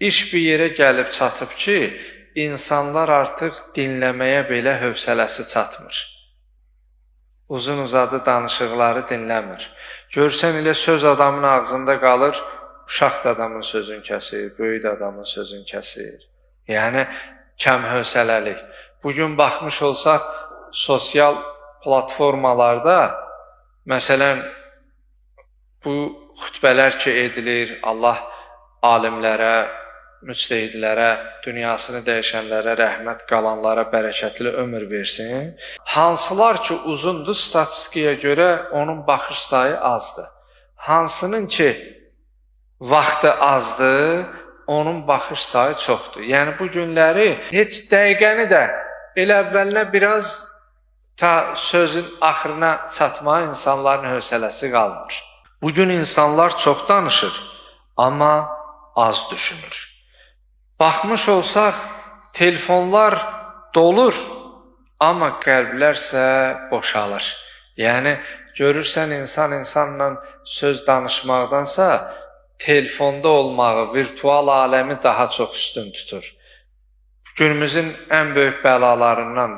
İş bir yerə gəlib çatıb ki, insanlar artıq dinləməyə belə hövsələsi çatmır. Uzun-uzadı danışıqları dinləmir. Görsən elə söz adamın ağzında qalır, uşaq da adamın sözünü kəsir, böyük də adamın sözünü kəsir. Yəni, kəm hövsələlik. Bugün baxmış olsaq, sosial platformalarda, məsələn, bu xütbələr ki edilir, Allah alimlərə, müctəhidlərə, dünyasını dəyişənlərə, rəhmət qalanlara bərəkətli ömür versin. Hansılar ki uzundur, statistikaya görə onun baxış sayı azdır. Hansının ki vaxtı azdır, onun baxış sayı çoxdur. Yəni bu günləri heç dəqiqəni də elə əvvəlinə biraz ta sözün axırına çatmağa insanların hövsələsi qalmır. Bugün insanlar çox danışır, amma az düşünür. Baxmış olsaq, telefonlar dolur, amma qəlblər isə boşalır. Yəni, görürsən insan insanla söz danışmaqdansa, telefonda olmağı, virtual aləmi daha çox üstün tutur. Günümüzün ən böyük bəlalarından